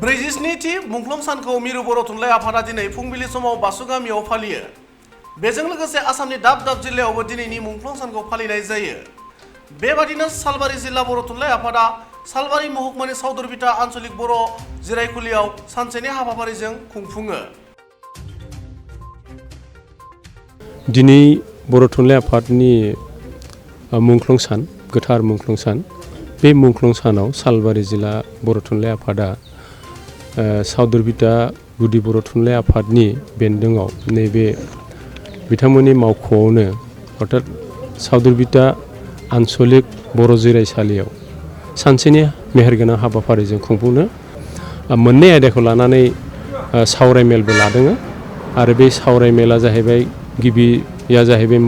47थि मुंख्लं सानखौ मिरु बर' थुनलाइ आफादा दिनै फुंबिलि समाव बासु गामियाव फालियो। बेजों लोगोसे आसामनि दाब दाब जिल्लायावबो दिनैनि मुंख्लं सानखौ फालिनाय जायो। बेबादिनो सालबारि जिल्ला बर' थुनलाइ आफादा सालबारि महकुमानि सावदुरबिथा आन्चलिक बर' जिरायखुलियाव सानसेनि हाबाफारिजों खुंफुङो। दिनै बर' थुनलाइ आफादनि मुंख्लं सान, गोथार मुंख्लं सान। बे मुंख्लं सानाव सालबारि जिल्ला बर' थुनलाइ आफादा सावदुरबिथा गुदि बर' थुनलाइ आफादनि बेन्दोङाव नैबे बिथांमोननि मावख'आवनो अर्थात सावदुरबिथा आन्चलिक बर' जिरायसालियाव सानसेनि मेहेरगोनां हाबाफारिजों खुंफुंनो मोननै आयदाखौ लानानै सावरायमेलबो लादों आरो बे सावरायमेला जाहैबाय गिबिया जाहैबाय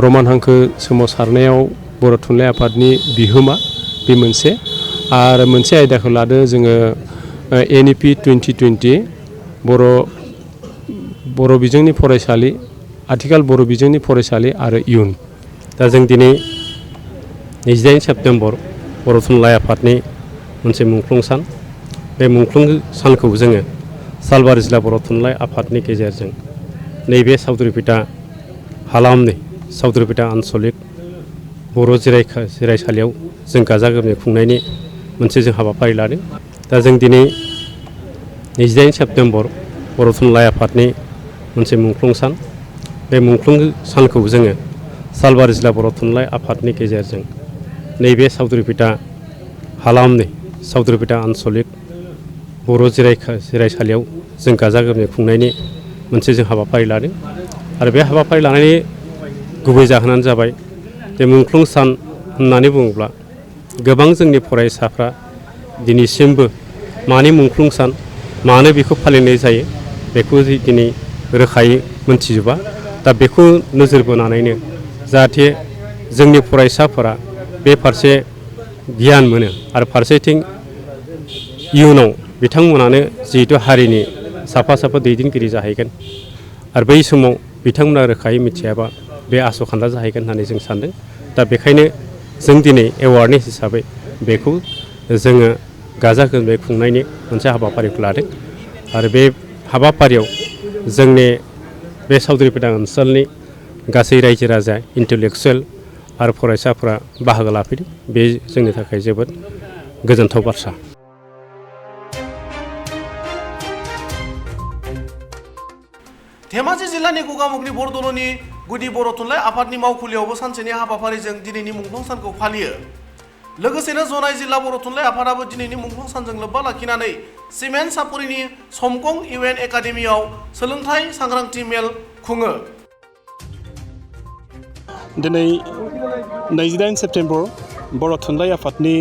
रमान हांखो सोमावसारनायाव बर' थुनलाइ आफादनि बिहोमा बे मोनसे आरो मोनसे आयदाखौ लादों जोङो NEP 2020 बर' बिजोंनि फरायसालि आथिखाल बर' बिजोंनि फरायसालि आरो इयुन। दा जों दिनै 28 सेप्तेम्बर बर' थुनलाइ आफादनि मोनसे मुंख्लं सान। बे मुंख्लं सानखौ जोङो सालबारि जिल्ला बर' थुनलाइ आफादनि गेजेरजों नैबे सावदुरबिथा हालामनि सावदुरबिथा आन्चलिक बर' जिरायसालियाव जों गाजा गोमजायै खुंनायनि मोनसे जों हाबाफारि लादों। दा जों दिनै 28 सेप्तेम्बर बर' थुनलाइ आफादनि मोनसे मुंख्लं सान। बे मुंख्लं सानखौ जोङो सालबारि जिल्ला बर' थुनलाइ आफादनि गेजेरजों नैबे सावदुरबिथा हालामनि सावदुरबिथा आन्चलिक बर' जिरायसालियाव जों गाजा गोमजायै खुंनायनि मोनसे जों हाबाफारि लादों आरो बे हाबाफारि लानायनि गुबै जाहोनानो जाबाय जे मुंख्लं सान होननानै बुङोब्ला गोबां जोंनि फरायसाफ्रा दिनैसिमबो मानि मुंख्लं सान मानो बेखौ फालिनाय जायो बेखौ दिनै रोखायै मोनथिजोबा। दा बेखौ नोजोर बोनानैनो जाहाथे जोंनि फरायसाफोरा बे फारसे गियान मोनो आरो फारसेथिं इयुनाव बिथांमोनानो जिहेतु हारिनि साफा दैदेनगिरि जाहैगोन आरो बै समाव बिथांमोना रोखायै मिथियाबा बे आस'खान्दा जाहैगोन होननानै जों सान्दों। दा बेखायनो जों दिनै एवारनेस हिसाबै बेखौ जोङो गाजा गोमजायै खुंनायनि मोनसे हाबाफारिखौ लादों आरो बे हाबाफारियाव जोंनि बे सावदुरबिथा ओनसोलनि गासै रायजो राजा इन्टेलेक्सुवेल आरो फरायसाफोरा बाहागो लाफैदों। बे जोंनि थाखाय जोबोद गोजोनथाव बाथ्रा। धेमाजि जिल्लानि गगामुगनि बरदल'नि गुदि बर' थुनलाइ आफादनि मावखुलियावबो सानसेनि हाबाफारिजों दिनैनि मुंख्लं सानखौ फालियो। लोगोसेनो जनाय जिल्ला बर' थुनलाइ आफादाबो दिनैनि मुंख्लं सानजों लोब्बा लाखिनानै सिमेन्ट सापुरिनि समकं UN एकाडेमियाव सोलोंथाइ सांग्रांथि मेल खुङो। दिनै 28 सेप्तेम्बर बर' थुनलाइ आफादनि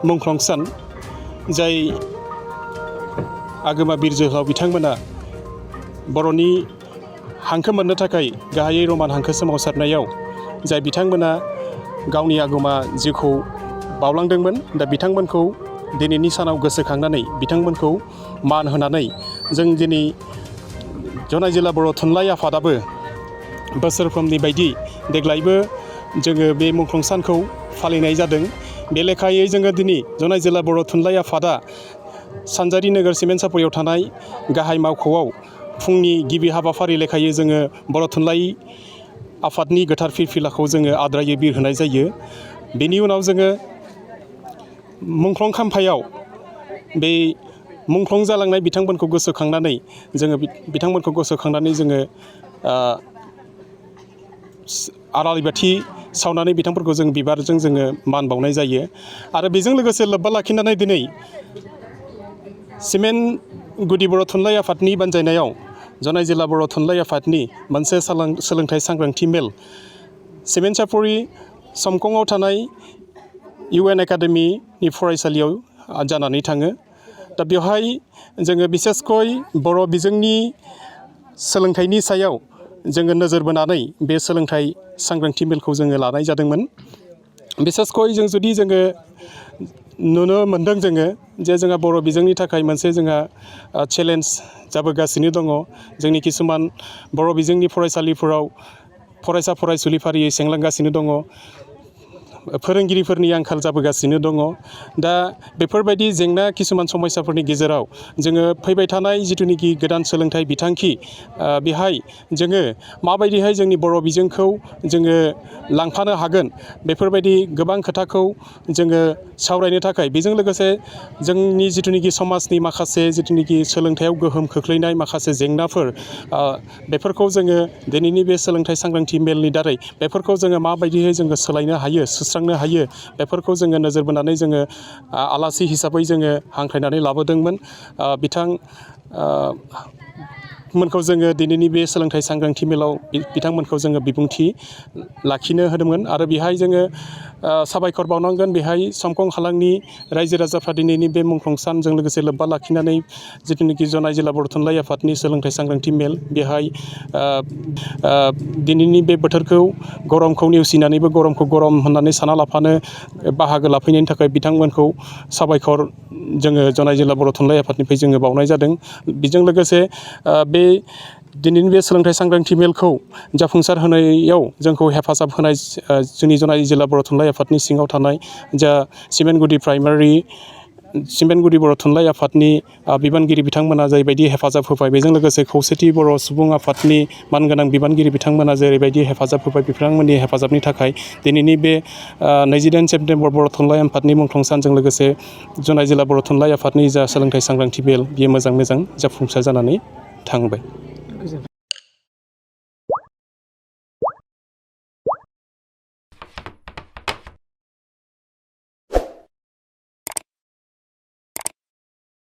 मुंख्लं सान, जाय आगोमा बिर जोहोलाव बिथांमोना बर'नि हांखो मोननो थाखाय गाहायै रमान हांखो सोमावसारनायाव जाय बिथांमोना गावनि आगोमा जिउखौ बावलांदोंमोन। दा बिथांमोनखौ दिनैनि सानाव गोसोखांनानै बिथांमोनखौ मान होनानै जों दिनै जनाय जिल्ला बर' थुनलाइ आफादाबो बोसोरफ्रोमनि बायदि देग्लायबो जोङो बे मुंख्लं सानखौ फालिनाय जादों। बे लेखायै जोङो दिनै जनाय जिल्ला बर' थुनलाइ आफादा सानजारि नोगोर सिमेन्ट सापुरियाव थानाय गाहाय मावख'आव फुंनि गिबि हाबाफारि लेखायै जोङो बर' थुनलाइ आफादनि गोथार फिरफिलाखौ जोङो आद्रायै बिर होनाय जायो। बेनि उनाव जोङो मुंख्लं खाम्फायाव बे मुंख्लं जालांनाय बिथांमोनखौ गोसोखांनानै जोङो आलारि बाथि सावनानै बिथांफोरखौ जों बिबारजों जोङो मान बावनाय जायो। आरो बेजों लोगोसे लोब्बा लाखिनानै दिनै सिमेन्ट गुदि बर' थुनलाइ आफादनि बानजायनायाव जनाय जिल्ला बर' थुनलाइ आफादनि मोनसे सोलोंथाइ सांग्रांथि मेल सिमेन्ट सापुरि समकंआव थानाय UN एकाडेमिनि फरायसालियाव जानानै थाङो। दा बेवहाय जोङो बिसेसकय बर' बिजोंनि सोलोंथाइनि सायाव जोङो नोजोर बोनानै बे सोलोंथाइ सांग्रांथि मेलखौ जोङो लानाय जादोंमोन। बिसेसकय जोङो नुनो मोन्दों जे जोंहा बर' बिजोंनि थाखाय मोनसे जोंहा चेलेन्ज जाबोगासिनो दङ। जोंनि किसुमान बर' बिजोंनि फरायसालिफोराव फरायसा फरायसुलि फारियै सेंलांगासिनो दङ। फोरोंगिरिफोरनि आंखाल जाबोगासिनो दङ। दा बेफोरबायदि जेंना किसुमान समस्याफोरनि गेजेराव जोङो फैबाय थानाय जिथुनिखि गोदान सोलोंथाइ बिथांखि बेहाय जोङो माबायदिहाय जोंनि बर' बिजोंखौ जोङो लांफानो हागोन बेफोरबायदि गोबां खोथाखौ जोङो सावरायनो थाखाय बेजों लोगोसे जोंनि जिथुनिखि समाजनि माखासे जिथुनिखि सोलोंथायाव गोहोम खोख्लैनाय माखासे जेंनाफोर बेफोरखौ जोङो दिनैनि बे सोलोंथाइ सांग्रांथि मेलनि दारै बेफोरखौ जोङो माबायदियै जोङो सोलायनो हायो सुस्रांनो हायो बेफोरखौ जोङो नोजोर बोनानै जोङो आलासि हिसाबै जोङो हांख्रायनानै लाबोदोंमोन। बिथांमोनखौ जोङो दिनैनि बे सोलोंथाइ सांग्रांथि मेलाव बिथांमोनखौ जोङो बिबुंथि लाखिनो होदोंमोन आरो बेहाय जोङो साबायखर बावनांगोन। बेहाय समखं हालांनि रायजो राजाफ्रा दिनैनि बे मुंख्लं लोगोसे लोब्बा लाखिनानै जिथुनिखि जनाय जिल्ला बर' थुनलाइ आफादनि सोलोंथाइ सांग्रांथि मेल बेहाय दिनैनि बे बोथोरखौ गरमखौ नेवसिनानैबो गरमखौ गरम होननानै साना लाफानो बाहागो लाफैनायनि थाखाय बिथांमोनखौ साबायखर जोङो जनाय जिल्ला बर' थुनलाइ आफादनिफ्राय जोङो बावनाय जादों। बेजों लोगोसे बे दिनैनि बे सोलोंथाइ सांग्रांथि मेलखौ जाफुंसार होनायाव जोंखौ हेफाजाब होनाय जोंनि जनाय जिल्ला बर' थुनलाइ आफादनि सिङाव थानाय जा सिमेन्टगुदि बर' थुनलाइ आफादनि बिबानगिरि बिथांमोना जेरैबायदि हेफाजाब होबाय बेजों लोगोसे खौसेथि बर' सुबुं आफादनि मानगोनां बिबानगिरि बिथांमोना जेरैबायदि हेफाजाब होबाय बिथांमोननि हेफाजाबनि थाखाय दिनैनि बे 28 सेप्तेम्बर बर' थुनलाइ आफादनि मुंख्लं सानजों लोगोसे जनाय जिल्ला बर' थुनलाइ आफादनि जा सोलोंथाइ सांग्रांथि मेल बियो मोजां जाफुंसार जानानै थांबाय।